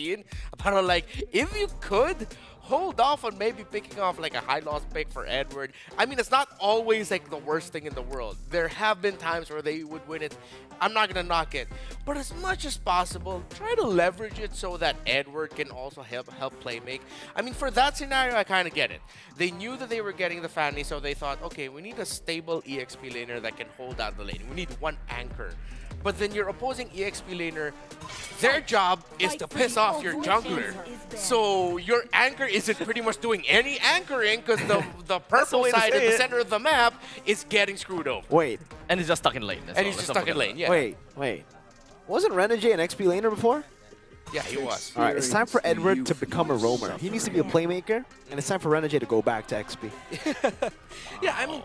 seen about like if you could hold off on maybe picking off like a high loss pick for Edward. I mean, it's not always like the worst thing in the world. There have been times where they would win it. I'm not gonna knock it, but as much as possible, try to leverage it so that Edward can also help play make. I mean, for that scenario, I kind of get it. They knew that they were getting the Fanny, so they thought, okay, we need a stable EXP laner that can hold out the lane. We need one anchor. But then your opposing EXP laner, their job is to piss off your jungler. So your anchor isn't pretty much doing any anchoring because the purple side at the center of the map is getting screwed over. Wait. And he's just stuck in lane. And he's just stuck in lane, yeah. Wait. Wasn't Renegade an XP laner before? Yeah, he was. All right, it's time for Edward to become a roamer. He needs to be a playmaker, and it's time for Renegade to go back to XP. Yeah, I mean,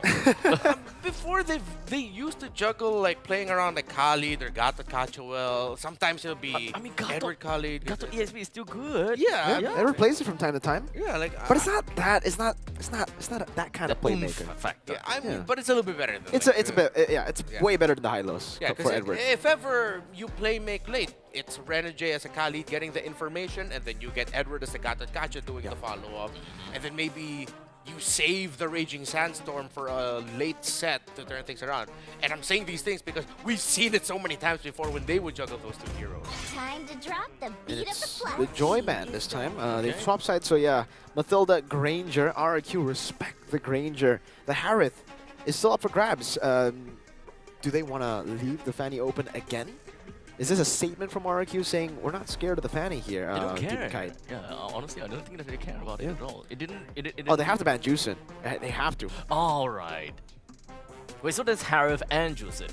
before they used to juggle like playing around like Khalid or Gato Cachuel. Sometimes it'll be Edward Khalid. Gato ESP is still good. Yeah, Edward plays it from time to time. Yeah, like. But it's not that. It's not that kind of playmaker. Factor. Yeah, I mean, but it's a little bit better than. It's way better than the high lows for Edward. If ever you play make late, it's Renegade as a Khalid getting the information, and then you get Edward as a Gato Cachuel doing the follow-up, and then maybe you save the Raging Sandstorm for a late set to turn things around. And I'm saying these things because we've seen it so many times before when they would juggle those two heroes. Time to drop the beat of the flag. The Joy Band this time. They've swapped sides, so yeah. Mathilda, Granger, RRQ, respect the Granger. The Harith is still up for grabs. Do they want to leave the Fanny open again? Is this a statement from RRQ saying we're not scared of the Fanny here? They don't care. Yeah, honestly, I don't think that they care about it at all. It didn't. Oh, they have to ban Juicin. They have to. All right. Wait, so there's Harith and Juicin.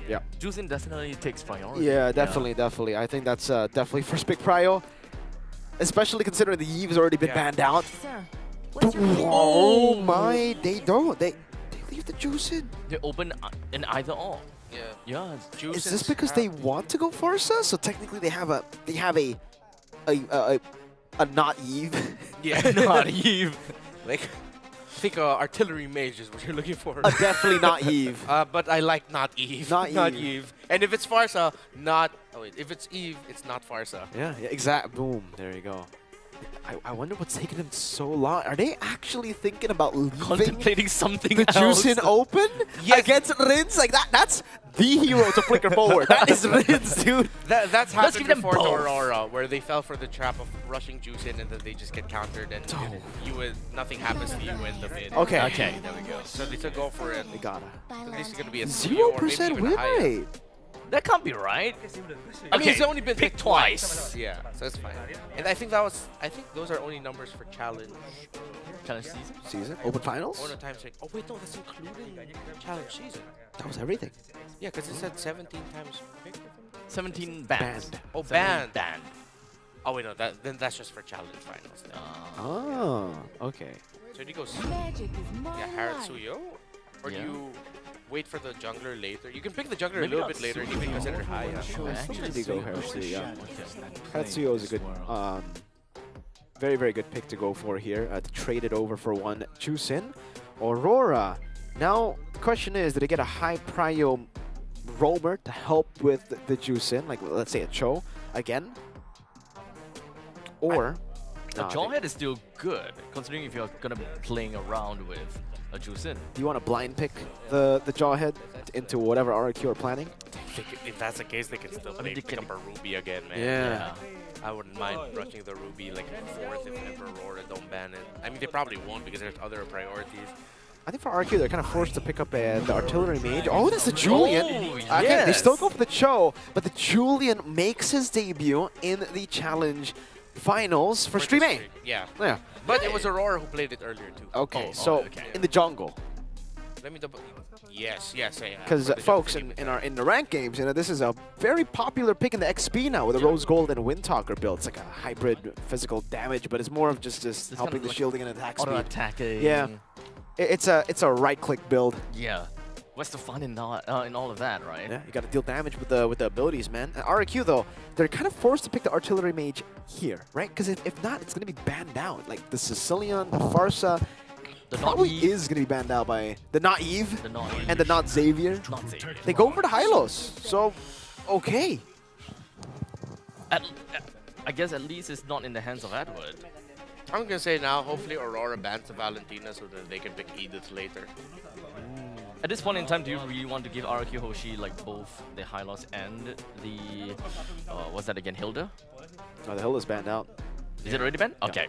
Yeah. Juicin definitely takes priority. Yeah, definitely. I think that's definitely first pick prio, especially considering the Eve's already been banned out. Oh my! They don't. They leave the Juicin. They open in either or. Yeah. Is this because they want to go Farsa? So technically they have a not Eve. Yeah, not Eve. Like, I think artillery mage is what you're looking for. Definitely not Eve. But I like not Eve. Not Eve. And if it's Farsa, not. Oh wait, if it's Eve, it's not Farsa. Yeah, exact. Boom. There you go. I wonder what's taking them so long. Are they actually thinking about leaving contemplating something the else? Juicin open against Rins? Like that's the hero to flicker forward. That is Rins, dude. That's happened before to Aurora, where they fell for the trap of rushing Juicin and then they just get countered and nothing happens to you in the mid. Okay, there we go. So they took go for it. They gotta. At least it's gonna be a 0% win rate. That can't be right. I mean, it's only been picked twice. Yeah, so it's fine. And I think those are only numbers for challenge season. Open finals. Or no time check. Oh wait, no, that's including challenge season. That was everything. Yeah, because it said 17 times picked. 17 banned. Oh, banned. Banned. Oh wait, no, then that's just for challenge finals. Then. Oh, okay. So do you go? Yeah, Haratsuyo, or do you wait for the jungler later? You can pick the jungler a little bit later and you can consider high. Actually, go Haratsuyo. Yeah. Haratsuyo is a good, very good pick to go for here. To trade it over for one Juicin. Aurora. Now, the question is, did they get a high prio roamer to help with the Juicin? Like, let's say a Cho again? Or... The Jawhead is still good, considering if you're going to be playing around with a Juicin. Do you want to blind pick the Jawhead into whatever RRQ are planning? If that's the case, they can still pick up a Ruby again, man. Yeah. I wouldn't mind rushing the Ruby like fourth if ever RORA don't ban it. I mean, they probably won't because there's other priorities. I think for RRQ, they're kind of forced to pick up the artillery mage. Oh, that's the Julian. Oh, yes. They still go for the Cho, but the Julian makes his debut in the challenge finals for Stream A. Yeah. Yeah. But it was Aurora who played it earlier too. Okay, in the jungle. Let me double. Yes. Because folks, in the ranked games, this is a very popular pick in the XP now with the Rose Gold and Windtalker build. It's like a hybrid physical damage, but it's more of just helping the shielding and attack speed. Auto-attacking. Yeah. It's a right-click build. Yeah. What's the fun in all of that, right? Yeah, you got to deal damage with the abilities, man. And RRQ though, they're kind of forced to pick the artillery mage here, right? Because if not, it's gonna be banned out. Like the Sicilian, the Farsa, probably is gonna be banned out by the Not Eve and the Not Xavier. They go for the Hylos, so okay. I guess at least it's not in the hands of Edward. I'm gonna say now, hopefully Aurora bans the Valentina so that they can pick Edith later. At this point in time, do you really want to give RRQ Hoshi like both the high loss and the what's that again, Hilda? Oh, the Hilda's banned out. Is it already banned? Okay.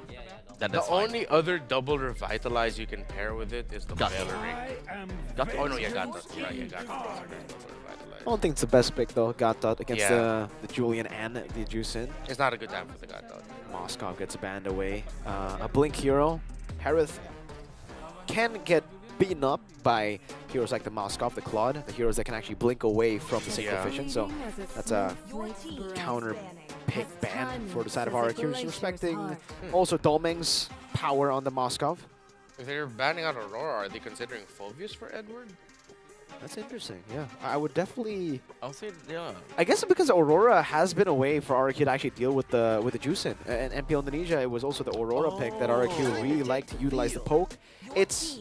The That's fine. only other double revitalize you can pair with it is the Got Valerie. Oh no, yeah, got that. Yeah, got that. I don't think it's the best pick though, Gatot against Yeah. the Julian and the Juicin. It's not a good time for the Gatot. Moskov gets banned away. A Blink hero. Harith can get beaten up by heroes like the Moskov, the Claude, the heroes that can actually blink away from the Synchro Fission. So that's a counter pick ban for the side of RRQ, respecting also Dolmeng's power on the Moskov. If they're banning out Aurora, are they considering Phobius for Edward? That's interesting, yeah. I would definitely... I'll say, yeah. I guess because Aurora has been a way for RRQ to actually deal with the Juicin. And MPL Indonesia, it was also the Aurora pick that RRQ really liked to utilize the poke. It's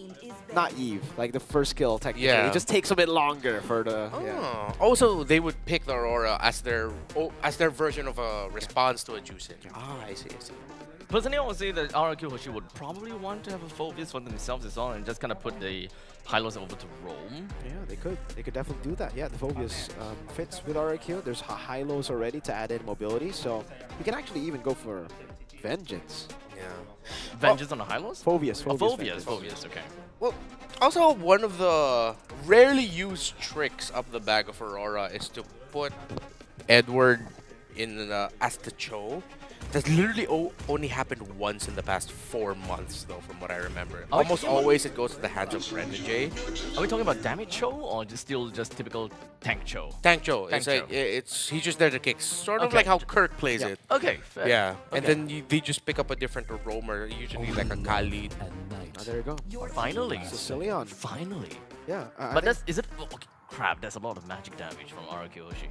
not Eve, like the first skill technically. Yeah. It just takes a bit longer for the... Oh. Also, they would pick the Aurora as their version of a response to a Juicin. Ah, I see. Personally, I would say that RRQ Hoshi would probably want to have a Phobius for themselves as well and just kind of put the Hylos over to roam. Yeah, they could. They could definitely do that. Yeah, the Phobius fits with RRQ. There's high-lows already to add in mobility, so you can actually even go for Vengeance. Yeah. Vengeance on the Hylos? Phobius. Phobius, okay. Well, also one of the rarely used tricks up the bag of Aurora is to put Edward in as the Cho. That's literally only happened once in the past 4 months, though, from what I remember. Almost always it goes to the hands of Renegade. Are we talking about damage Cho or still just typical tank Cho? Tank Cho. Tank It's like, he's just there to kick. Sort of Okay. like how Kirk plays it. Okay, fair. Yeah. And Okay. then they just pick up a different roamer, usually like a Khalid. Oh, there you go. Finally. Sicilian. Finally. Yeah. But that's, is it, oh, okay, crap, that's a lot of magic damage from RRQ Hoshi.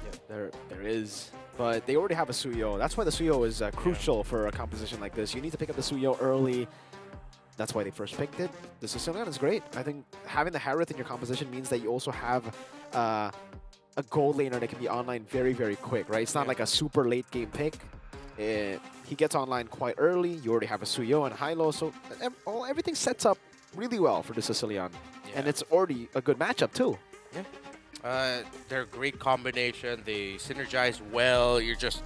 Yeah, there is. But they already have a Suyo. That's why the Suyo is crucial for a composition like this. You need to pick up the Suyo early. That's why they first picked it. The Sicilian is great. I think having the Harith in your composition means that you also have a gold laner that can be online very, very quick, right? It's not like a super late game pick. He gets online quite early. You already have a Suyo and Hylo, so everything sets up really well for the Sicilian. Yeah. And it's already a good matchup too. Yeah. They're a great combination. They synergize well. You're just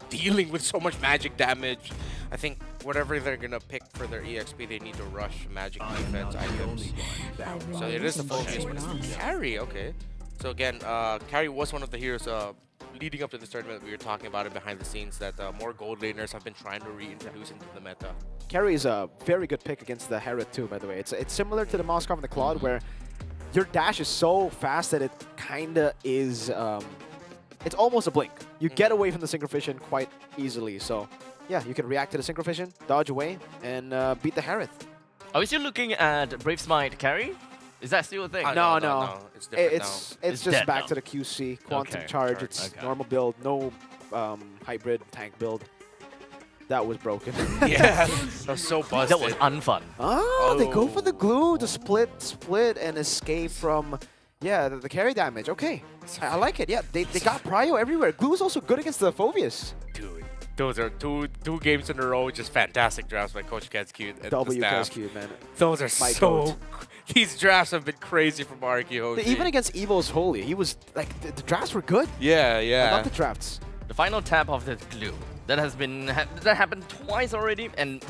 dealing with so much magic damage. I think whatever they're gonna pick for their EXP, they need to rush magic defense items. So it is the focus, but it's the carry. Okay. So again, carry was one of the heroes leading up to this tournament. We were talking about it behind the scenes that more gold laners have been trying to reintroduce into the meta. Carry is a very good pick against the Harith too, by the way. It's similar to the Moskov and the Claude, where your dash is so fast that it kinda is, it's almost a blink. You get away from the Synchro Fission quite easily, so yeah, you can react to the Synchro Fission, dodge away, and beat the Harith. Are we still looking at Brave Smite carry? Is that still a thing? No. It's different It's It's just dead back now. to the QC, Quantum Okay. Charge, it's Okay. normal build, no hybrid tank build. That was broken. Yeah, that was so busted. That was unfun. Oh, they go for the Oh. glue to split and escape from, yeah, the carry damage. Okay, I like it. Yeah, they got prio everywhere. Glue is also good against the Phobius. Dude, those are two games in a row, just fantastic drafts by Coach Ketscute and the W staff. Cube, man. Those are My so... goat. These drafts have been crazy from RRQ Hoshi. Even against Evo's Holy, he was like the drafts were good. Yeah, I yeah. love the drafts. The final tap of the glue. That has been that happened twice already, and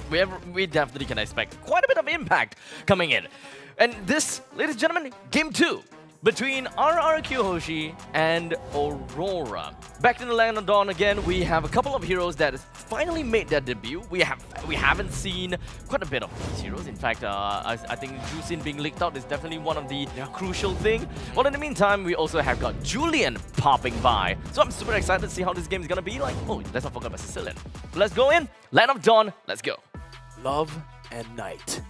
we definitely can expect quite a bit of impact coming in. And this, ladies and gentlemen, game 2 between RRQ Hoshi and Aurora. Back in the Land of Dawn again, we have a couple of heroes that finally made their debut. We haven't seen quite a bit of these heroes. In fact, I think Juicin being leaked out is definitely one of the crucial thing. Well, in the meantime, we also have got Julian popping by. So I'm super excited to see how this game is gonna be like. Oh, let's not forget about Sicilian. Let's go in, Land of Dawn, let's go. Love and Night.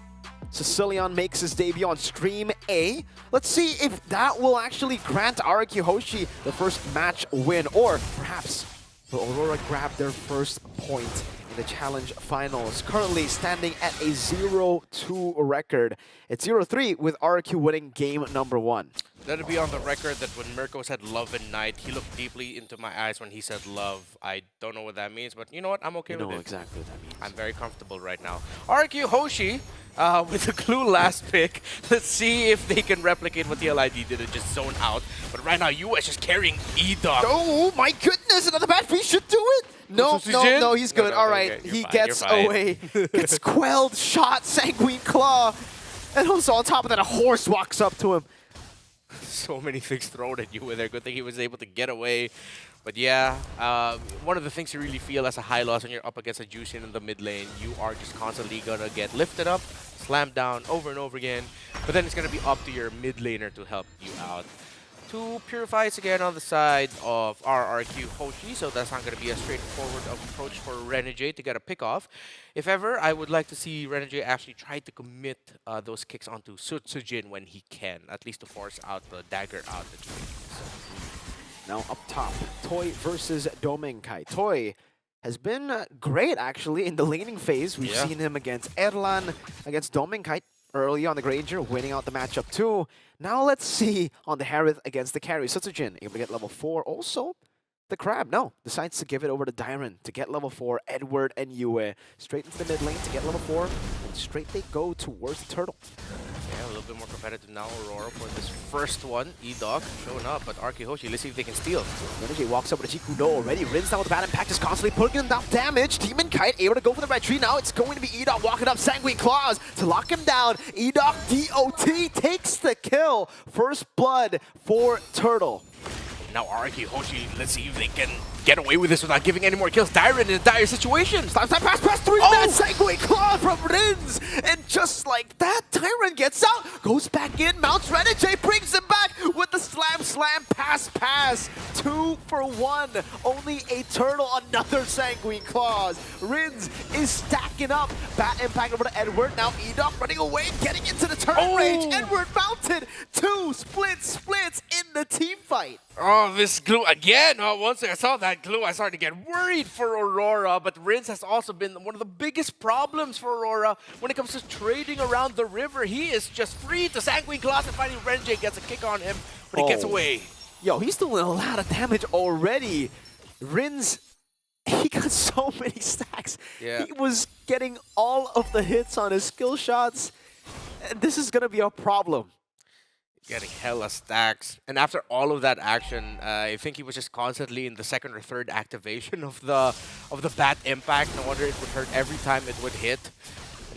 Sicilian makes his debut on Stream A. Let's see if that will actually grant RRQ Hoshi the first match win, or perhaps will Aurora grab their first point in the Challenge Finals. Currently standing at a 0-2 record. It's 0-3 with RRQ winning game number 1. Let it be on the record that when Mirko said love and night, he looked deeply into my eyes when he said love. I don't know what that means, but you know what? I'm okay with it. You know exactly what that means. I'm very comfortable right now. RRQ Hoshi with the Glue last pick. Let's see if they can replicate what the LID did and just zone out. But right now, US is carrying E-Dog. Oh my goodness, another bad piece should do it. No, he's good. All right, okay, he fine, gets away. Gets quelled, shot, Sanguine Claw. And also on top of that, a horse walks up to him. So many things thrown at you with there. Good thing he was able to get away. But yeah, one of the things you really feel as a high loss when you're up against a Juicing in the mid lane, you are just constantly gonna get lifted up, slammed down over and over again. But then it's gonna be up to your mid laner to help you out. Two Purifies again on the side of RRQ Hoshi, so that's not going to be a straightforward approach for Renegade to get a pick off. If ever, I would like to see Renegade actually try to commit those kicks onto Sutsujin when he can, at least to force out the dagger out. Now up top, Toy versus Domengkai. Toy has been great actually in the laning phase. We've seen him against Erlan, against Domengkai early on the Granger, winning out the matchup too. Now let's see on the Harith against the carry. Sutsujin able to get level 4. Also, the Crab, decides to give it over to Dyron to get level 4. Edward and Yue straight into the mid lane to get level 4. And straight they go towards the turtle. Yeah, a little bit more competitive now, Aurora, for this first one. E-Dog showing up, but RRQ Hoshi, let's see if they can steal. Renegade walks up with a Jikudo already. Rins down with the bad impact, is constantly putting him down damage. Demon Kite able to go for the red tree. Now it's going to be E-Dog walking up Sanguine Claws to lock him down. E-Dog DOT takes the kill. First blood for Turtle. Now RRQ Hoshi, let's see if they can get away with this without giving any more kills. Dyron in a dire situation. Pass 3-man Sanguine Claw from Rins. And just like that, Dyron gets out, goes back in, mounts Renegade, brings him back with the slam, pass. 2 for 1. Only a Turtle, another Sanguine Claws. Rins is stacking up. Bat impact over to Edward. Now E-Dog running away, getting into the turn range. Edward mounted. 2 splits in the team fight. Oh, this glue again. Oh, once I saw that glue, I started to get worried for Aurora. But Rins has also been one of the biggest problems for Aurora when it comes to trading around the river. He is just free to Sanguine Claws, and finally Renegade gets a kick on him, but he gets away. Yo, he's doing a lot of damage already. Rins, he got so many stacks. Yeah. He was getting all of the hits on his skill shots. And this is going to be a problem. Getting hella stacks. And after all of that action, I think he was just constantly in the second or third activation of the bat impact. No wonder it would hurt every time it would hit.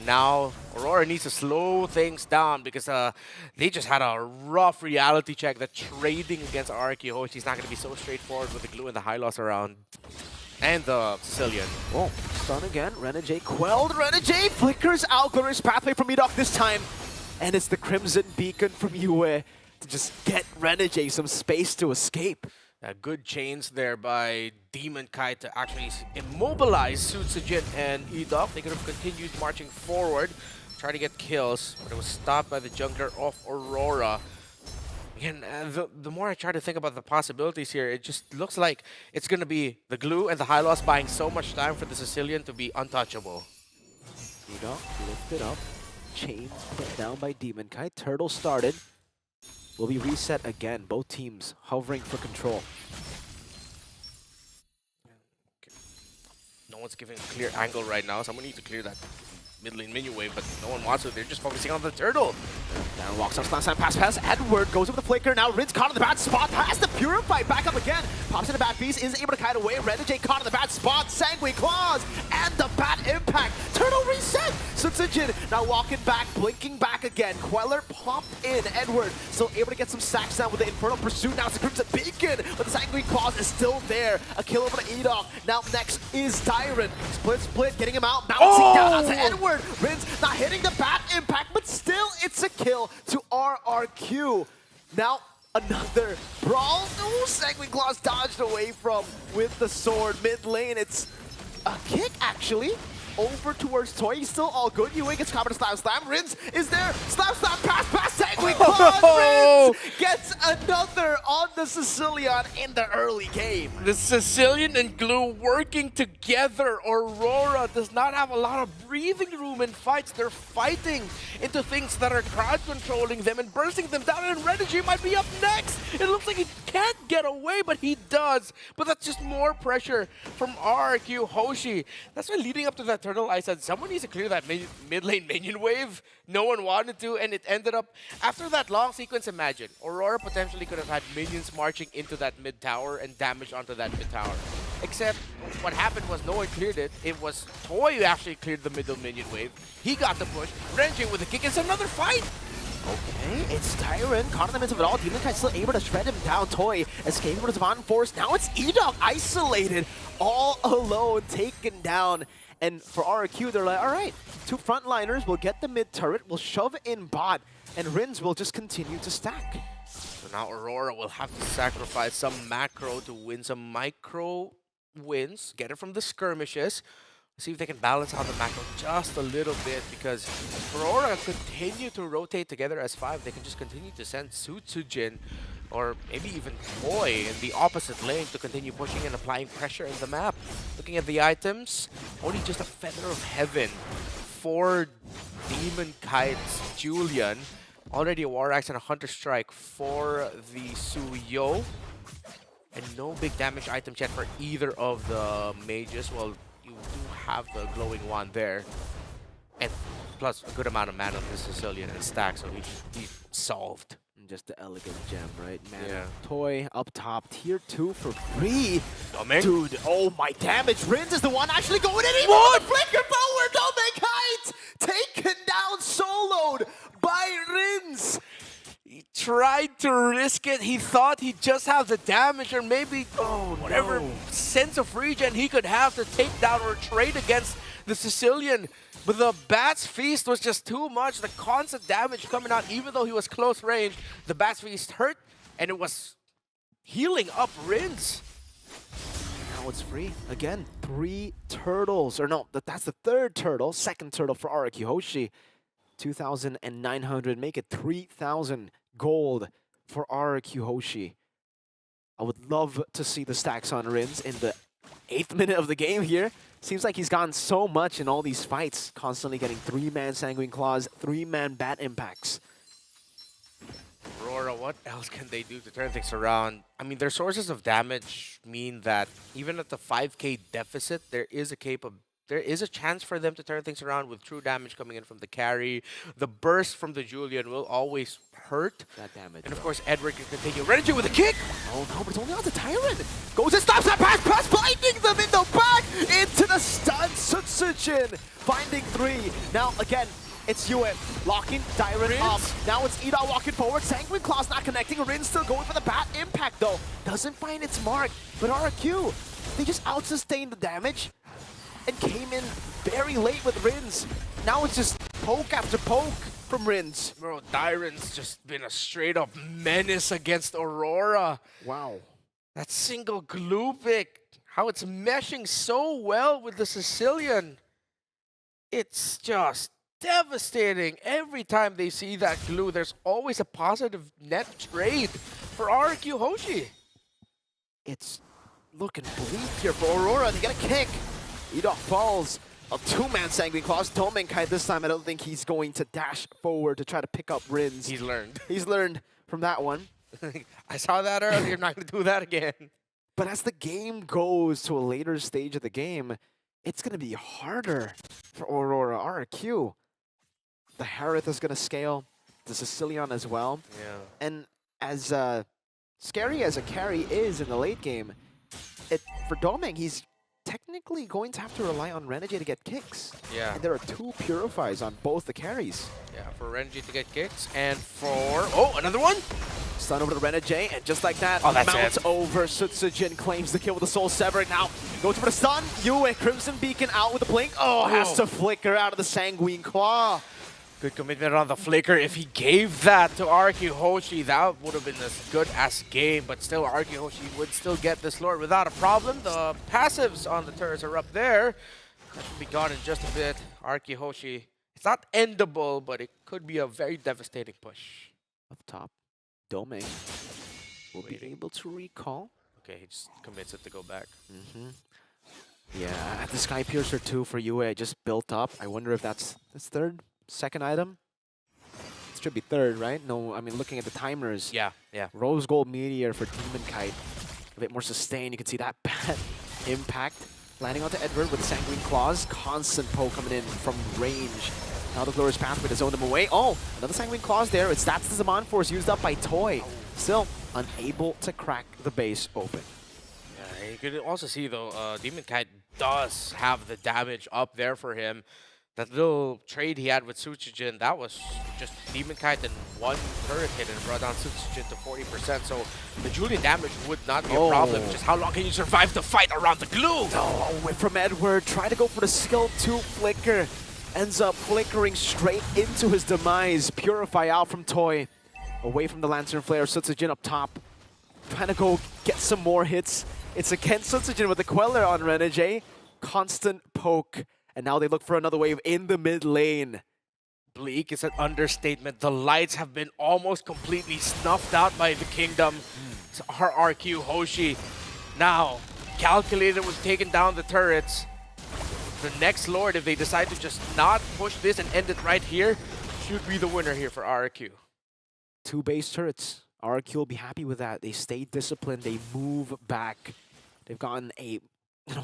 Now Aurora needs to slow things down because they just had a rough reality check that trading against RRQ Hoshi is not going to be so straightforward with the glue and the high loss around. And the Sicilian. Oh, stun again. Renegade quelled. Renegade flickers out. Glorious pathway from E-Dog this time. And it's the Crimson Beacon from Yue to just get Renegade some space to escape. Good chains there by Demon Kite to actually immobilize Sutsujin and E-Dog. They could have continued marching forward, try to get kills, but it was stopped by the jungler of Aurora. Again, the more I try to think about the possibilities here, it just looks like it's going to be the glue and the high loss buying so much time for the Sicilian to be untouchable. E-Dog lifted up. Chains put down by Demon Kite. Turtle started. Will be reset again. Both teams hovering for control. Okay. No one's giving a clear angle right now. Someone needs to clear that mid lane minion wave, but no one wants to. They're just focusing on the turtle. Darren walks up, slam, pass. Edward goes over the flicker. Now Rin's caught in the bad spot. Has the Purify back up again. Pops in the bad piece. Is able to kite away. Renegade caught in the bad spot. Sanguine Claws. And the bad impact. Turtle reset. Sutsujin now walking back, blinking back again. Queller popped in. Edward still able to get some stacks down with the Infernal Pursuit. Now it's the Crimson Beacon. But the Sanguine Claws is still there. A kill over to E-Dog. Now next is Dyron. Split, getting him out. Bouncing down onto Edward. Rins not hitting the bad impact, but still it's a kill to RRQ. Now another brawl. No, Sanguine Claws dodged away from with the sword. Mid lane, it's a kick actually. Over towards Toy, he's still all good. Yue gets covered to slam. Rins is there. Slam, pass. Sanguine Claws! Gets another on the Sicilian in the early game. The Sicilian and Glue working together. Aurora does not have a lot of breathing room in fights. They're fighting into things that are crowd controlling them and bursting them down, and Renergy might be up next. It looks like he can't get away, but he does. But that's just more pressure from RRQ Hoshi. That's why leading up to that turtle, I said someone needs to clear that mid lane minion wave. No one wanted to, and it ended up, after that long sequence, imagine, Aurora potentially could have had minions marching into that mid tower and damage onto that mid tower. Except what happened was no one cleared it. It was Toy who actually cleared the middle minion wave. He got the push. Renji with a kick. It's another fight. Okay, it's Tyrant, caught in the midst of it all. Demon Knight still able to shred him down. Toy escaping from his Von Force. Now it's E-Dog isolated, all alone, taken down. And for RRQ, they're like, all right, 2 frontliners will get the mid turret, will shove in bot, and Rins will just continue to stack. So now Aurora will have to sacrifice some macro to win some micro wins, get it from the skirmishes. See if they can balance out the macro just a little bit, because if Aurora continue to rotate together as 5, they can just continue to send Sutsujin or maybe even Toy in the opposite lane to continue pushing and applying pressure in the map. Looking at the items, only just a Feather of Heaven for Demon Kite's Julian. Already a War Axe and a Hunter Strike for the Suyo. And no big damage items yet for either of the mages. Well, you do have the glowing wand there, and plus a good amount of mana on the Sicilian and stack, so he's solved. Just the elegant gem, right? Man, Yeah. Toy up top, tier 2 for free. Doming? Dude, oh my damage. Rins is the one actually going in. Even with the flicker forward. Doming Kite taken down, soloed by Rins. He tried to risk it. He thought he'd just have the damage or maybe whatever sense of regen he could have to take down or trade against the Sicilian. But the Bat's Feast was just too much. The constant damage coming out, even though he was close range, the Bat's Feast hurt, and it was healing up Rins. Now it's free. Again, 3 turtles. Or no, that's the 3rd turtle. 2nd turtle for RRQ Hoshi. 2,900. Make it 3,000 gold for RRQ Hoshi. I would love to see the stacks on Rins in the 8th minute of the game here. Seems like he's gotten so much in all these fights, constantly getting 3-man Sanguine Claws, 3-man Bat Impacts. Aurora, what else can they do to turn things around? I mean, their sources of damage mean that even at the 5k deficit, there is a chance for them to turn things around with true damage coming in from the carry. The burst from the Julian will always hurt. That damage. And of course, Edward can continue. Renji with a kick! Oh no, but it's only on the Tyrant. Goes and stops that pass, blinding them in the back into the stun. Sutsujin finding 3. Now again, it's Yue locking Tyrant up. Now it's Ida walking forward. Sanguine Claws not connecting. Rin still going for the Bat Impact though. Doesn't find its mark. But RRQ, they just out-sustained the damage and came in very late with Rins. Now it's just poke after poke from Rins. Bro, Tyrant's just been a straight-up menace against Aurora. Wow. That single glue pick, how it's meshing so well with the Sicilian. It's just devastating. Every time they see that glue, there's always a positive net trade for RRQ Hoshi. It's looking bleak here for Aurora. They get a kick. Ida falls. A 2-man Sanguine Claws. Doming Kai this time, I don't think he's going to dash forward to try to pick up Rins. He's learned. He's learned from that one. I saw that earlier. I'm not going to do that again. But as the game goes to a later stage of the game, it's going to be harder for Aurora. RRQ. The Harith is going to scale. The Sicilian as well. Yeah. And as scary as a carry is in the late game, for Doming, he's technically going to have to rely on Renegade to get kicks. Yeah. And there are 2 Purifies on both the carries. Yeah, for Renji to get kicks, and for... Oh, another one? Stun over to Renegade, and just like that, Oh, that's mounts it. over. Sutsujin claims the kill with the Soul Severed. Now, goes for the stun. Yue, Crimson Beacon out with the blink. Oh, has to flicker out of the Sanguine Claw. Good commitment on the flicker. If he gave that to RQ Hoshi, that would have been as good as game. But still, RQ Hoshi would still get this Lord without a problem. The passives on the turrets are up there. That should be gone in just a bit. RQ Hoshi, it's not endable, but it could be a very devastating push. up top. Doming will be Waiting. able to recall. Okay, he just commits it to go back. Yeah, the Sky Piercer 2 for UA just built up. I wonder if that's third? Second item? It should be third, right? No, I mean, looking at the timers. Yeah, yeah. Rose Gold Meteor for Demon Kite. A bit more sustained. You can see that bad impact. Landing onto Edward with Sanguine Claws. Constant poke coming in from range. Now the Glorious Pathway to zone them away. Oh, another Sanguine Claws there. That's the Zaman Force used up by Toy. Still unable to crack the base open. Yeah, you could also see, though, Demon Kite does have the damage up there for him. That little trade he had with Suchijin, that was just Demon Kite and one turret hit and brought down Suchijin to 40%. So the Julian damage would not be a problem. Just how long can you survive the fight around the glue? Oh, whip from Edward. Try to go for the skill 2 flicker. Ends up flickering straight into his demise. Purify out from Toy. Away from the Lantern Flare. Sutsujin up top. Trying to go get some more hits. It's again Sutsujin with the Queller on Renegade. Constant poke. And now they look for another wave in the mid lane. Bleak is an understatement. The lights have been almost completely snuffed out by the Kingdom. RRQ Hoshi now calculated with taking down the turrets. The next Lord, if they decide to just not push this and end it right here, should be the winner here for RRQ. 2 base turrets. RRQ will be happy with that. They stay disciplined. They move back. They've gotten an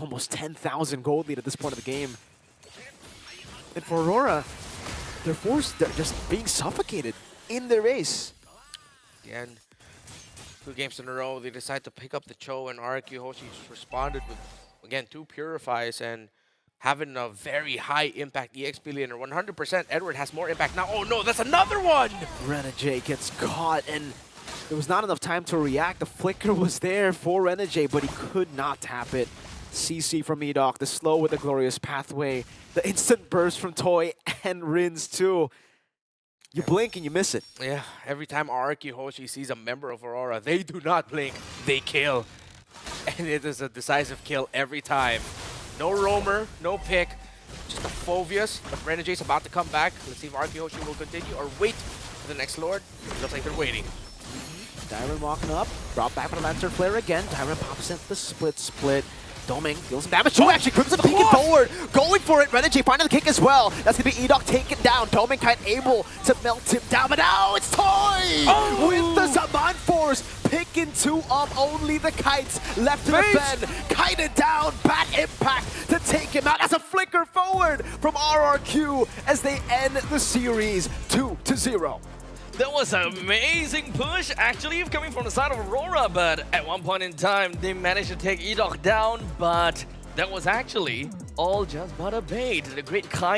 almost 10,000 gold lead at this point of the game. And for Aurora, they're just being suffocated in their race. Again, 2 games in a row, they decide to pick up the Cho, and RRQ Hoshi just responded with, again, 2 Purifies and having a very high impact EXP laner. 100% Edward has more impact now. Oh no, that's another one! Renegade gets caught, and there was not enough time to react. The flicker was there for Renegade, but he could not tap it. CC from Edok, the slow with the Glorious Pathway, the instant burst from Toy, and Rins too. You blink and you miss it. Yeah, every time RRQ Hoshi sees a member of Aurora, they do not blink, they kill. And it is a decisive kill every time. No roamer, no pick, just a Phovius, but Renegade's about to come back. Let's see if RRQ Hoshi will continue or wait for the next Lord. Looks like they're waiting. Dyron walking up, brought back with a Lantern Flare again. Dyron pops in the split. Doming deals some damage. Oh, actually, Crimson peeking forward, going for it. Renegade finding the kick as well. That's going to be Edok taken down. Doming Kite able to melt him down, but now it's Toy with the Zaman Force, picking 2 up. Only the Kites left to defend. Kited down, bad impact to take him out. That's a flicker forward from RRQ as they end the series 2-0. That was an amazing push, actually, coming from the side of Aurora, but at one point in time, they managed to take Edok down, but that was actually all just but a bait. The great Kai